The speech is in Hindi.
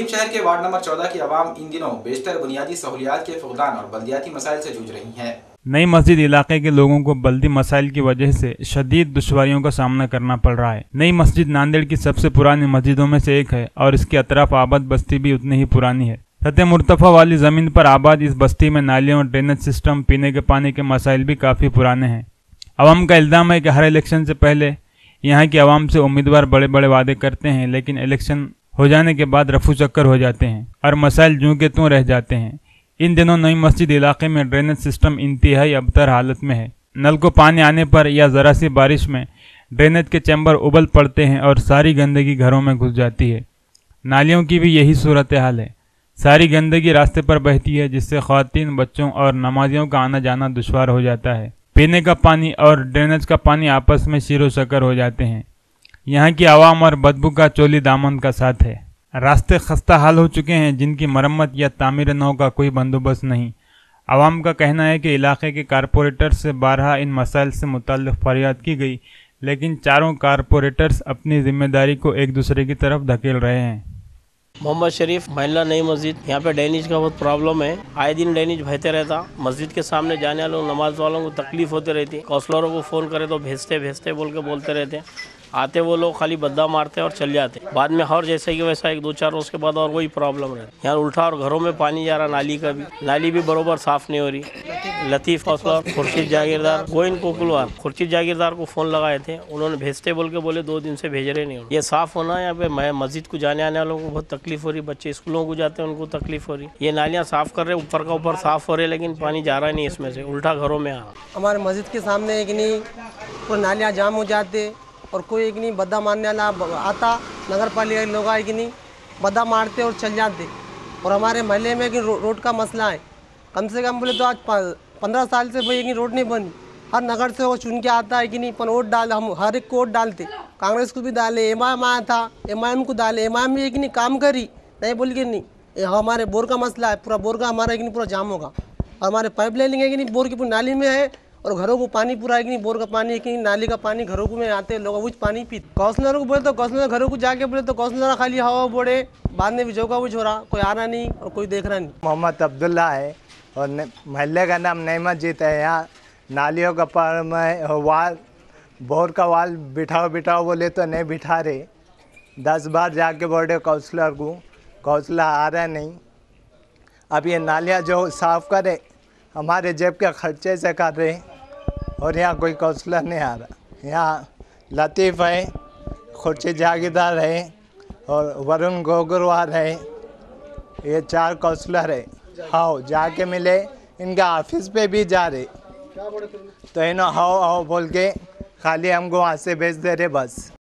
शहर के वार्ड नंबर 14 की आवाम इन दिनों बेशतर बुनियादी सहूलियात के फुकदान और बल्दियाती मसाइल से जूझ रही है। नई मस्जिद इलाके के लोगों को बल्दी मसाइल की वजह से शदीद दुश्वारियों का सामना करना पड़ रहा है। नई मस्जिद नांदेड़ की सबसे पुरानी मस्जिदों में से एक है और इसके अतराफ आबाद बस्ती भी उतनी ही पुरानी है। सतह मुर्तफा वाली जमीन पर आबाद इस बस्ती में नालियों और ड्रेनेज सिस्टम, पीने के पानी के मसाइल भी काफ़ी पुराने हैं। अवाम का इल्ज़ाम है कि हर इलेक्शन से पहले यहाँ की आवाम से उम्मीदवार बड़े बड़े वादे करते हैं, लेकिन इलेक्शन हो जाने के बाद रफू चक्कर हो जाते हैं और मसाइल जूं के त्यों रह जाते हैं। इन दिनों नई मस्जिद इलाके में ड्रेनेज सिस्टम इंतहाई अबतर हालत में है। नल को पानी आने पर या ज़रा सी बारिश में ड्रेनेज के चैम्बर उबल पड़ते हैं और सारी गंदगी घरों में घुस जाती है। नालियों की भी यही सूरत हाल है। सारी गंदगी रास्ते पर बहती है, जिससे ख़वातीन, बच्चों और नमाजियों का आना जाना दुश्वार हो जाता है। पीने का पानी और ड्रेनेज का पानी आपस में शीरो शक्कर हो जाते हैं। यहाँ की आवाम और बदबू का चोली दामन का साथ है। रास्ते खस्ता हाल हो चुके हैं, जिनकी मरम्मत या तामीर नौ का कोई बंदोबस्त नहीं। आवाम का कहना है कि इलाके के कारपोरेटर से बारहा इन मसाइल से मुताल्लिक़ फरियाद की गई, लेकिन चारों कारपोरेटर्स अपनी जिम्मेदारी को एक दूसरे की तरफ धकेल रहे हैं। मोहम्मद शरीफ, महिला नई मस्जिद। यहाँ पे ड्रेनेज का बहुत प्रॉब्लम है। आए दिन ड्रेनेज बहते रहता। मस्जिद के सामने जाने वालों, नमाज वालों को तकलीफ होती रहती। काउंसलरों को फ़ोन करे तो भेजते बोल के बोलते रहते। आते वो लोग खाली बद्दा मारते और चल जाते। बाद में और जैसे कि वैसा एक दो चार रोज के बाद और वही प्रॉब्लम रहती। यहाँ उल्टा और घरों में पानी जा रहा, नाली भी बरोबर साफ नहीं हो रही। लतीफ़ काउंसलर, खुर्शीद जागीरदार, गोइन कोकुलवार, खुर्शीद जागीरदार को फ़ोन लगाए थे। उन्होंने भेजते बोल के बोले 2 दिन से भेज रहे नहीं। ये साफ़ होना। यहाँ पे मस्जिद को जाने आने वालों को बहुत तकलीफ हो रही। बच्चे स्कूलों को जाते हैं, उनको तकलीफ हो रही। ये नालियाँ साफ़ कर रहे, ऊपर का ऊपर साफ़ हो रहे, लेकिन पानी जा रहा नहीं इसमें से, उल्टा घरों में आ रहा। हमारे मस्जिद के सामने एक नहीं पूरी नालियाँ जाम हो जाते और कोई एक नहीं बद्दा मारने वाला आता। नगर पालिका के लोग आए कि नहीं बद्दा मारते और चल जाते। और हमारे महल्ले में कि रोड का मसला है। कम से कम बोले तो आज 15 साल से भाई रोड नहीं बनी। हर नगर से वो चुन के आता है कि नहीं, पर वोट डाल, हम हर एक को वोट डालते। कांग्रेस को भी डाले, एमआईएम आया था, एमआईएम को डाले, एमआईएम भी एक नहीं काम करी नहीं बोल के नहीं। हमारे बोर का मसला है, पूरा बोर का हमारा एक नहीं पूरा जाम होगा। और हमारे पाइप लाइनिंग है कि नहीं बोर की पूरी नाली में है और घरों को पानी पूरा है कि नहीं, बोर का पानी है कि नहीं, नाली का पानी घरों को में आते हैं लोग, वो पानी पीते। काउंसलरों को बोले तो काउंसलर घरों को जाके बोले तो काउंसलर खाली हवा बोले, बाद में भी जो का वो हो रहा, कोई आ रहा नहीं और कोई देख रहा नहीं। मोहम्मद अब्दुल्ला है और महल्ले का नाम नई मस्जिद है। यहाँ नालियों का पर में वाल, बोर का वाल बिठाओ बोले तो नहीं बिठा रहे। 10 बार जाके बोले काउंसलर को, काउंसलर आ रहा नहीं। अब ये नालियाँ जो साफ़ करे हमारे जेब के खर्चे से कर रहे और यहाँ कोई काउंसलर नहीं आ रहा। यहाँ लतीफ़ है, खुर्शीद जागीरदार है और वरुण गोगरवार है। ये 4 काउंसलर है। हाँ, जाके मिले, इनका ऑफिस पे भी जा रहे तो इन्होंने हाओ बोल के खाली हमको वहाँ से भेज दे रहे बस।